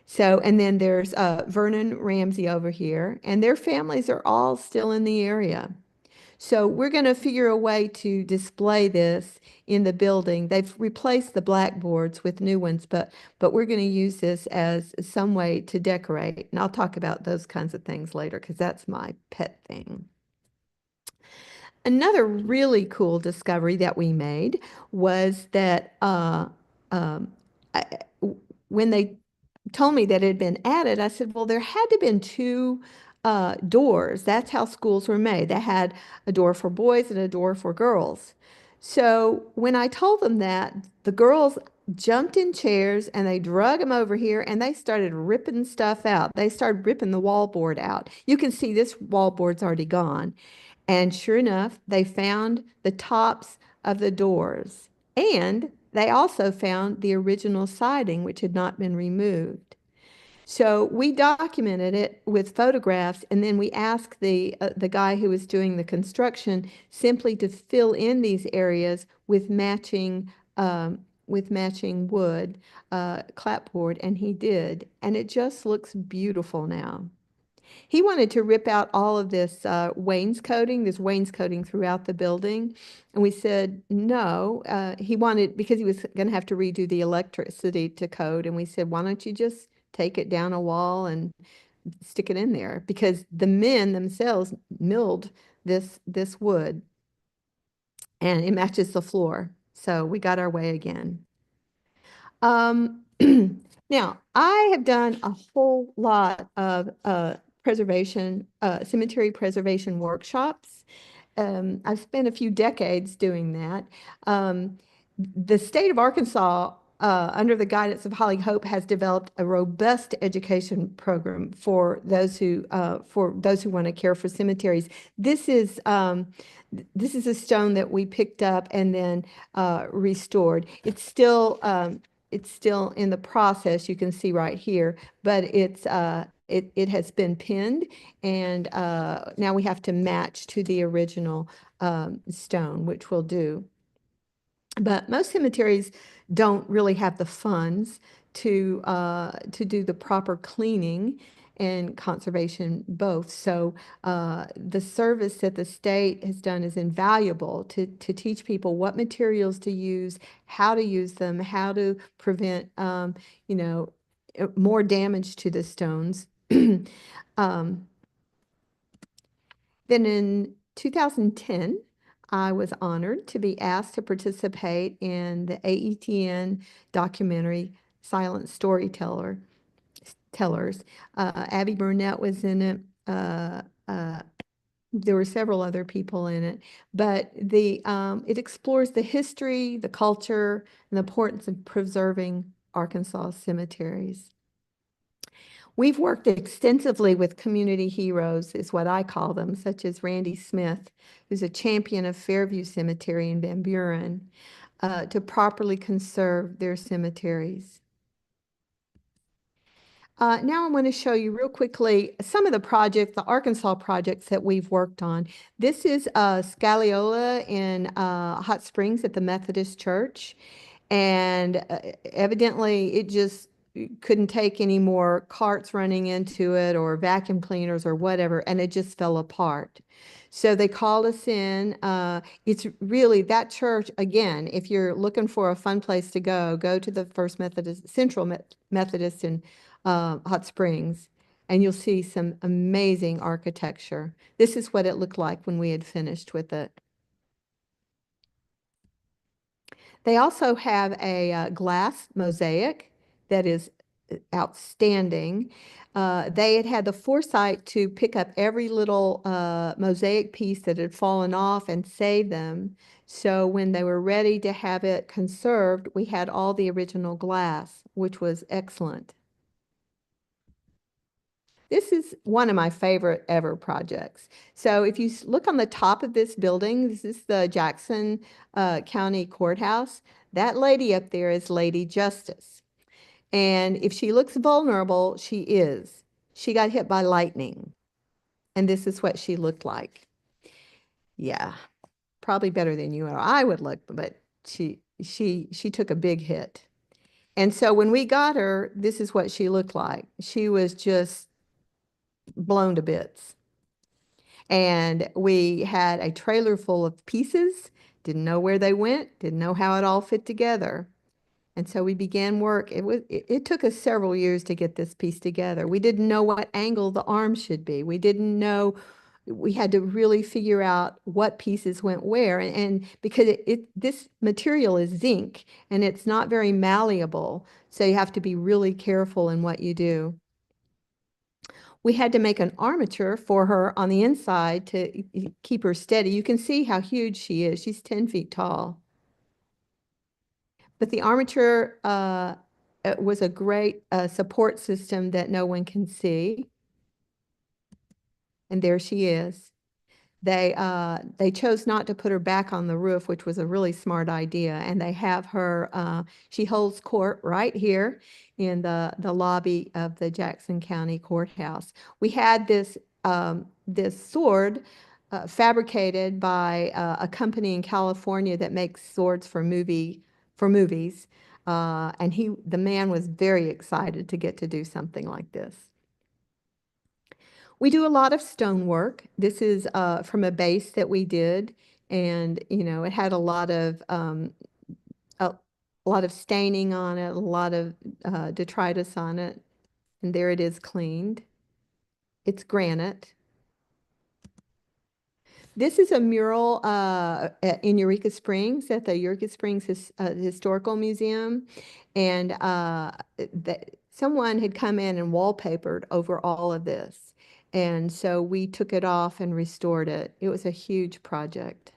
So, and then there's Vernon Ramsey over here, and their families are all still in the area. So we're going to figure a way to display this in the building. They've replaced the blackboards with new ones, but we're going to use this as some way to decorate. And I'll talk about those kinds of things later because that's my pet thing. Another really cool discovery that we made was that um, I, when they told me that it had been added, I said, well, there had to have been two doors. That's how schools were made. They had a door for boys and a door for girls. So when I told them that, the girls jumped in chairs and they drug them over here and they started ripping stuff out. They started ripping the wallboard out. You can see this wallboard's already gone. And sure enough, they found the tops of the doors. And they also found the original siding, which had not been removed. So we documented it with photographs, and then we asked the guy who was doing the construction simply to fill in these areas with matching wood clapboard, and he did, and it just looks beautiful now. He wanted to rip out all of this wainscoting, this wainscoting throughout the building. And we said no. He wanted, because he was going to have to redo the electricity to code. And we said, why don't you just take it down a wall and stick it in there? Because the men themselves milled this wood and it matches the floor. So we got our way again. Um, now, I have done a whole lot of cemetery preservation workshops. I've spent a few decades doing that. The state of Arkansas, under the guidance of Holly Hope, has developed a robust education program for those who want to care for cemeteries. This is this is a stone that we picked up and then restored. It's still in the process, you can see right here, but it has been pinned, and now we have to match to the original stone, which we'll do. But most cemeteries don't really have the funds to do the proper cleaning. and conservation both. So the service that the state has done is invaluable to teach people what materials to use, how to use them, how to prevent, you know, more damage to the stones. Um, then in 2010, I was honored to be asked to participate in the AETN documentary Silent Storyteller Tellers. Abby Burnett was in it. Uh, there were several other people in it, but it explores the history, the culture, and the importance of preserving Arkansas cemeteries. We've worked extensively with community heroes, is what I call them, such as Randy Smith, who's a champion of Fairview Cemetery in Van Buren, to properly conserve their cemeteries. Now I'm going to show you real quickly some of the projects, the Arkansas projects that we've worked on. This is Scaliola in Hot Springs at the Methodist Church. And evidently it just couldn't take any more carts running into it or vacuum cleaners or whatever, and it just fell apart. So they called us in. It's really that church, again, if you're looking for a fun place to go to the First Methodist, Central Methodist in Hot Springs, and you'll see some amazing architecture. This is what it looked like when we had finished with it. They also have a glass mosaic that is outstanding. They had had the foresight to pick up every little mosaic piece that had fallen off and save them. So when they were ready to have it conserved, we had all the original glass, which was excellent. This is one of my favorite ever projects. So if you look on the top of this building, this is the Jackson County Courthouse. That lady up there is Lady Justice. And if she looks vulnerable, she is. She got hit by lightning. And this is what she looked like. Yeah, probably better than you or I would look, but she took a big hit. And so when we got her, this is what she looked like. She was just blown to bits. And we had a trailer full of pieces, didn't know where they went, didn't know how it all fit together. And so we began work. It took us several years to get this piece together. We didn't know what angle the arm should be. We didn't know. We had to really figure out what pieces went where. And because this material is zinc and it's not very malleable, so you have to be really careful in what you do. We had to make an armature for her on the inside to keep her steady. You can see how huge she is. She's 10 feet tall. But the armature was a great support system that no one can see. And there she is. They chose not to put her back on the roof, which was a really smart idea. And they have her, she holds court right here in the lobby of the Jackson County Courthouse. We had this sword fabricated by a company in California that makes swords for movies. And the man was very excited to get to do something like this. We do a lot of stonework. This is from a base that we did, and it had a lot of staining on it, a lot of detritus on it, and there it is cleaned. It's granite. This is a mural in Eureka Springs at the Eureka Springs Historical Museum, and someone had come in and wallpapered over all of this. And so we took it off and restored it. It was a huge project,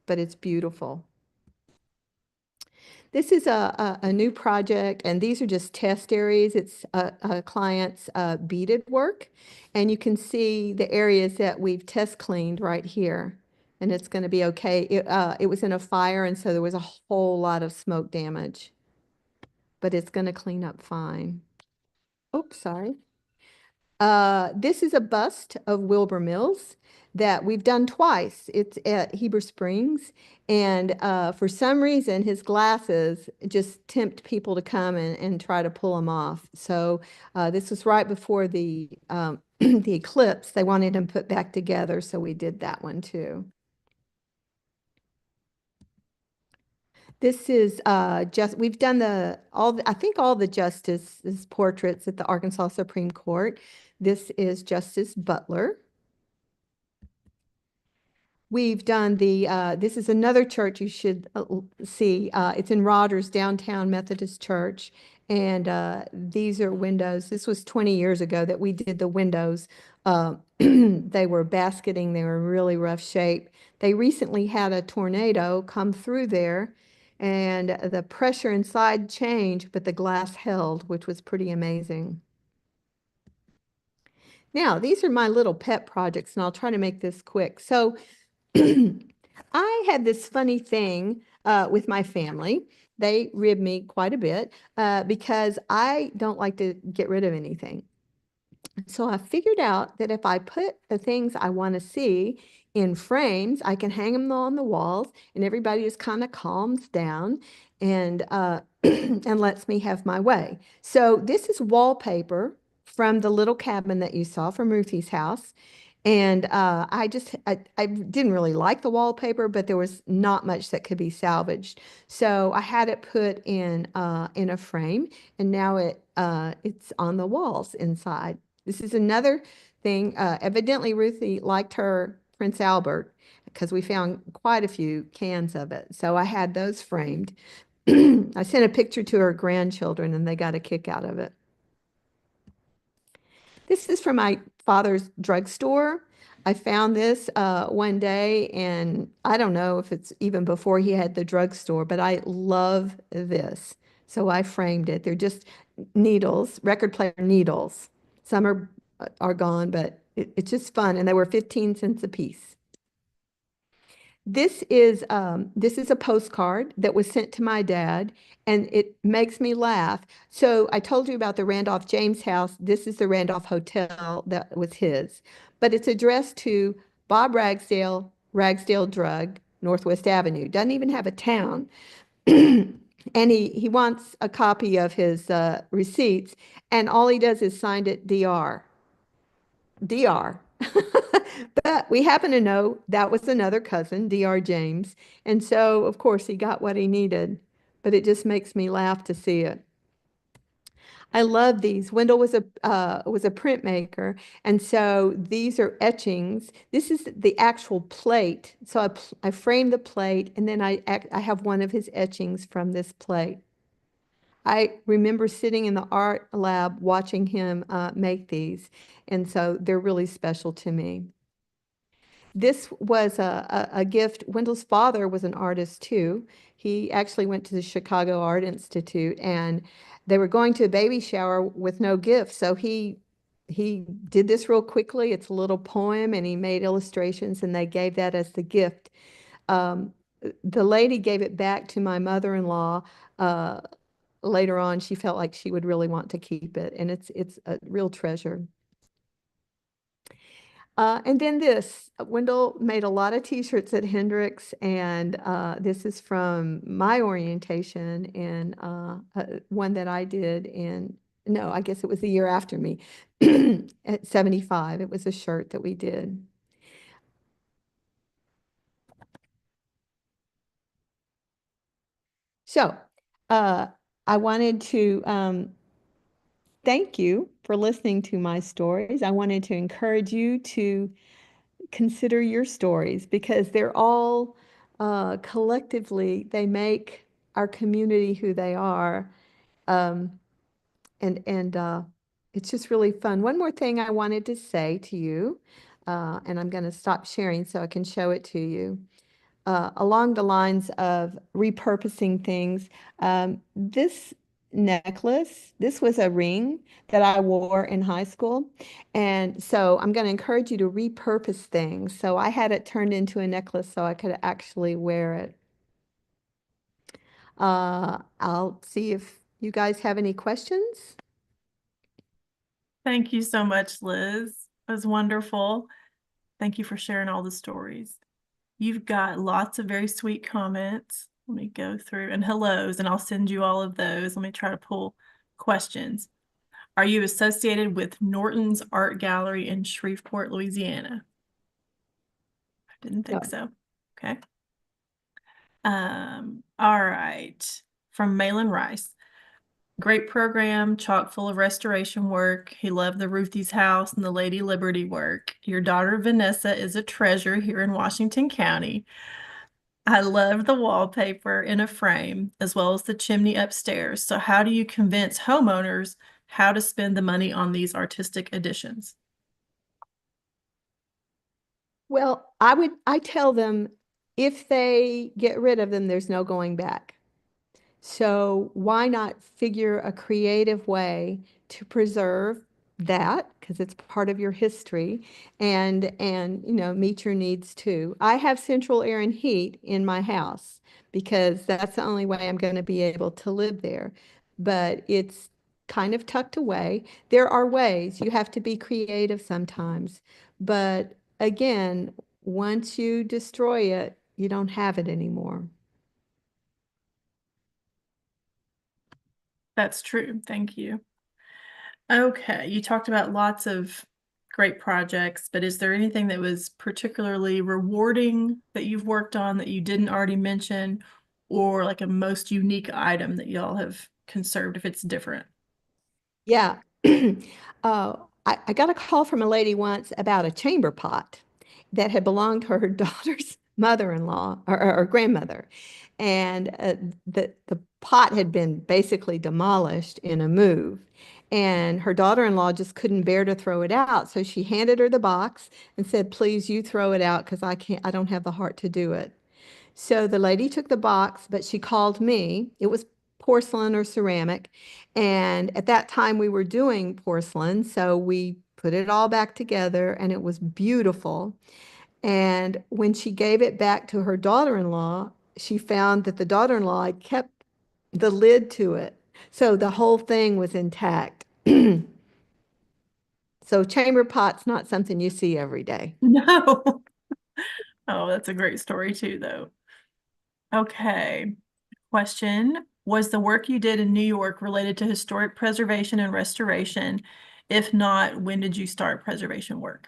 but it's beautiful. This is a new project, and these are just test areas. It's a client's beaded work, and you can see the areas that we've test cleaned right here, and it's going to be okay. It was in a fire, and so there was a whole lot of smoke damage, but it's going to clean up fine. Oops, sorry. This is a bust of Wilbur Mills. that we've done twice. It's at Heber Springs, and for some reason, his glasses just tempt people to come and try to pull them off. So this was right before the the eclipse. They wanted them put back together, so we did that one too. This is just we've done I think all the justices portraits at the Arkansas Supreme Court. This is Justice Butler. We've done this is another church you should see. It's in Rogers, downtown Methodist Church. And these are windows. This was 20 years ago that we did the windows. They were basketing, they were in really rough shape. They recently had a tornado come through there, and the pressure inside changed, but the glass held, which was pretty amazing. Now, these are my little pet projects, and I'll try to make this quick. So, I had this funny thing with my family. They rib me quite a bit because I don't like to get rid of anything. So I figured out that if I put the things I want to see in frames, I can hang them on the walls, and everybody just kind of calms down and and lets me have my way. So this is wallpaper from the little cabin that you saw from Ruthie's house. And I didn't really like the wallpaper, but there was not much that could be salvaged. So I had it put in a frame, and now it's on the walls inside. This is another thing. Evidently, Ruthie liked her Prince Albert because we found quite a few cans of it. So I had those framed. I sent a picture to her grandchildren, and they got a kick out of it. This is from my father's drugstore. I found this one day, and I don't know if it's even before he had the drugstore, but I love this. So I framed it. They're just needles, record player needles. Some are gone, but it's just fun, and they were 15 cents a piece. This is a postcard that was sent to my dad, and it makes me laugh. So I told you about the Randolph James house. This is the Randolph Hotel that was his, but it's addressed to Bob Ragsdale, Ragsdale Drug, Northwest Avenue. Doesn't even have a town. And he wants a copy of his receipts, and all he does is signed it DR. DR. But we happen to know that was another cousin, DR James. And so, of course, he got what he needed. But it just makes me laugh to see it. I love these. Wendell was a printmaker, and so these are etchings. This is the actual plate. So I frame the plate, and then I have one of his etchings from this plate. I remember sitting in the art lab watching him make these, and so they're really special to me. This was a gift. Wendell's father was an artist too. He actually went to the Chicago Art Institute, and they were going to a baby shower with no gift. So he did this real quickly. It's a little poem, and he made illustrations, and they gave that as the gift. Um, the lady gave it back to my mother-in-law. Later on, she felt like she would really want to keep it, and it's a real treasure. And then this, Wendell made a lot of t-shirts at Hendrix, and this is from my orientation in one that I did in, no, I guess it was the year after me, at 75. It was a shirt that we did. So uh, I wanted to thank you for listening to my stories. I wanted to encourage you to consider your stories because they're all collectively, they make our community who they are. Um, and it's just really fun. One more thing I wanted to say to you, and I'm going to stop sharing so I can show it to you along the lines of repurposing things. This necklace, this was a ring that I wore in high school. And so I'm going to encourage you to repurpose things. So I had it turned into a necklace so I could actually wear it. I'll see if you guys have any questions.
Thank you so much, Liz. It was wonderful. Thank you for sharing all the stories. You've got lots of very sweet comments. Let me go through and hellos, and I'll send you all of those. Let me try to pull questions. Are you associated with Norton's Art Gallery in Shreveport, Louisiana? I didn't think
No.
so. Okay. All right. From Malin Rice. Great program, chock full of restoration work. He loved the Ruthie's house and the Lady Liberty work. Your daughter Vanessa is a treasure here in Washington County. I love the wallpaper in a frame as well as the chimney upstairs. So how do you convince homeowners how to spend the money on these artistic additions?
Well, I tell them if they get rid of them, there's no going back. So why not figure a creative way to preserve that because it's part of your history and meet your needs too. I have central air and heat in my house because that's the only way I'm going to be able to live there. But it's kind of tucked away. There are ways you have to be creative sometimes. But again, once you destroy it, you don't have it anymore.
That's true. Thank you. Okay, you talked about lots of great projects, but is there anything that was particularly rewarding that you've worked on that you didn't already mention, or like a most unique item that y'all have conserved if it's different?
Yeah. Uh, I got a call from a lady once about a chamber pot that had belonged to her daughter's mother-in-law or grandmother. And the pot had been basically demolished in a move. And her daughter-in-law just couldn't bear to throw it out. So she handed her the box and said, please, you throw it out because I don't have the heart to do it. So the lady took the box, but she called me. It was porcelain or ceramic. And at that time, we were doing porcelain. So we put it all back together and it was beautiful. And when she gave it back to her daughter-in-law, she found that the daughter-in-law had kept the lid to it. So the whole thing was intact. So chamber pot's not something you see every day.
No. Oh, that's a great story too, though. Okay. Question. Was the work you did in New York related to historic preservation and restoration? If not, when did you start preservation work?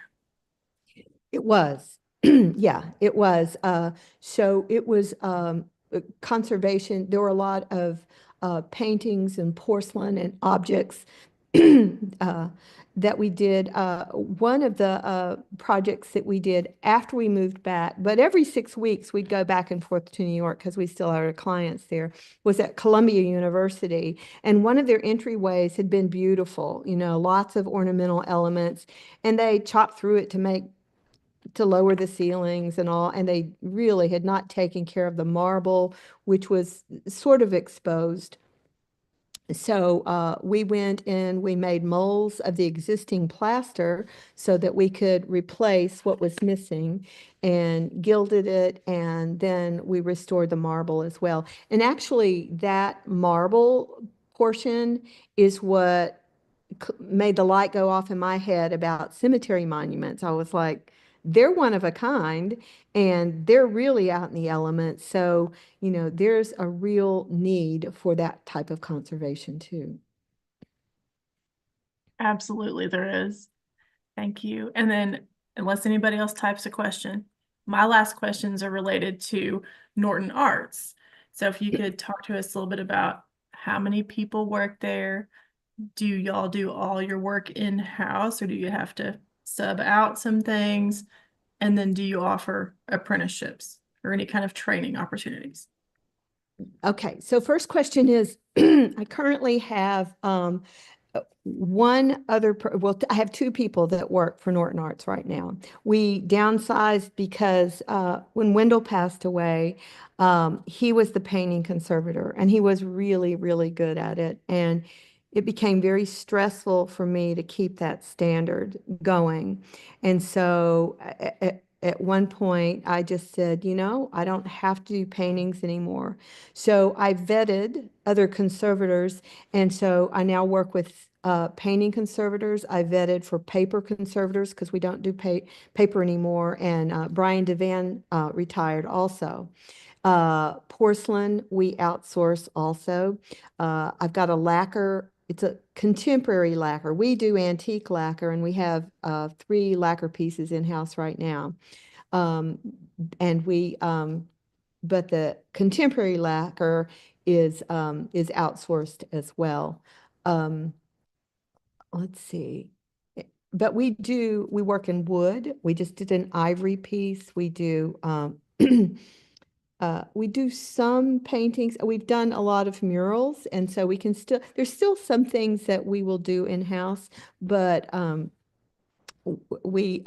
It was. Yeah, it was. So it was conservation. There were a lot of paintings and porcelain and objects uh, that we did. One of the projects that we did after we moved back, but every 6 weeks we'd go back and forth to New York because we still had our clients there, was at Columbia University. And one of their entryways had been beautiful, lots of ornamental elements. And they chopped through it to lower the ceilings and all, and they really had not taken care of the marble, which was sort of exposed. So we went and we made molds of the existing plaster so that we could replace what was missing and gilded it, and then we restored the marble as well. And actually, that marble portion is what made the light go off in my head about cemetery monuments. I was like, they're one of a kind and they're really out in the elements. So, there's a real need for that type of conservation too.
Absolutely, there is. Thank you. And then, unless anybody else types a question, my last questions are related to Norton Arts. So if you could talk to us a little bit about how many people work there, do y'all do all your work in-house or do you have to sub out some things? And then do you offer apprenticeships or any kind of training opportunities?
Okay, so first question is I currently have one other, well, I have two people that work for Norton Arts right now. We downsized because when Wendell passed away, he was the painting conservator and he was really, really good at it. And it became very stressful for me to keep that standard going. And so at one point, I just said, I don't have to do paintings anymore. So I vetted other conservators, and so I now work with painting conservators. I vetted for paper conservators because we don't do paper anymore. And Brian Devan retired also. Porcelain, we outsource also. I've got a lacquer. It's a contemporary lacquer. We do antique lacquer, and we have 3 lacquer pieces in-house right now. Um, and but the contemporary lacquer is outsourced as well. Um, let's see. But we work in wood. We just did an ivory piece. We do some paintings. We've done a lot of murals, and so there's still some things that we will do in-house, but we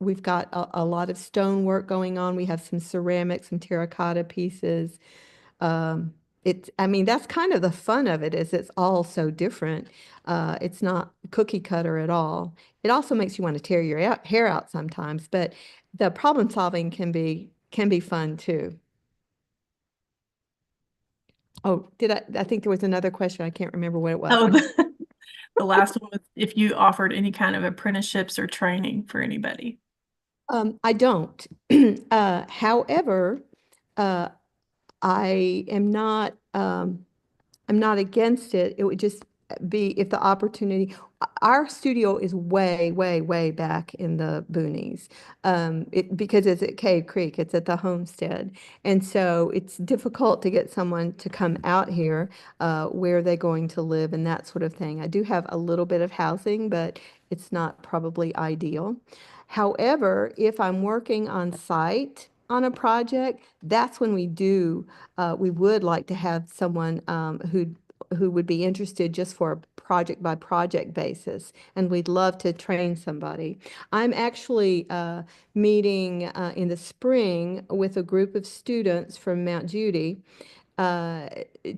we've got a lot of stonework going on. We have some ceramics, some terracotta pieces. I mean, that's kind of the fun of it, is it's all so different. It's not cookie cutter at all. It also makes you want to tear your hair out sometimes, but the problem solving can be fun too. Oh, I think there was another question. I can't remember what it was.
Oh, the last one was if you offered any kind of apprenticeships or training for anybody.
I don't. However, uh, I am not. I'm not against it. It would just be if the opportunity. Our studio is way, way, way back in the boonies. Because it's at Cave Creek, it's at the homestead, and so it's difficult to get someone to come out here. Where are they going to live and that sort of thing. I do have a little bit of housing, but it's not probably ideal. However, if I'm working on site on a project, that's when we would like to have someone who would be interested just for a project by project basis, and we'd love to train somebody. I'm actually meeting in the spring with a group of students from Mount Judy uh,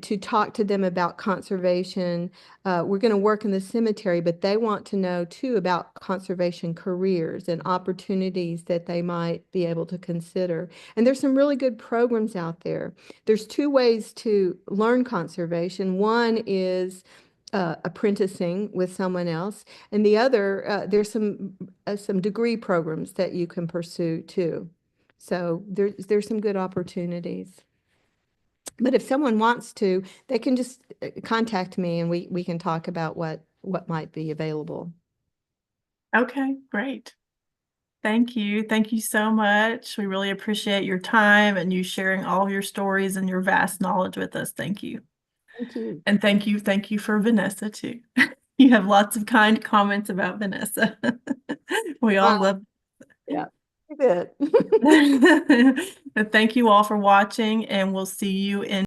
to talk to them about conservation. We're going to work in the cemetery, but they want to know too about conservation careers and opportunities that they might be able to consider. And there's some really good programs out there. There's 2 ways to learn conservation. One is apprenticing with someone else, and the other, there's some degree programs that you can pursue too. So there's some good opportunities. But if someone wants to, they can just contact me, and we can talk about what might be available.
Okay, great. Thank you. Thank you so much. We really appreciate your time and you sharing all of your stories and your vast knowledge with us. Thank you.
Thank you.
And thank you for Vanessa too. You have lots of kind comments about Vanessa. We all
Wow.
love.
Yeah. Good.
Thank you all for watching, and we'll see you in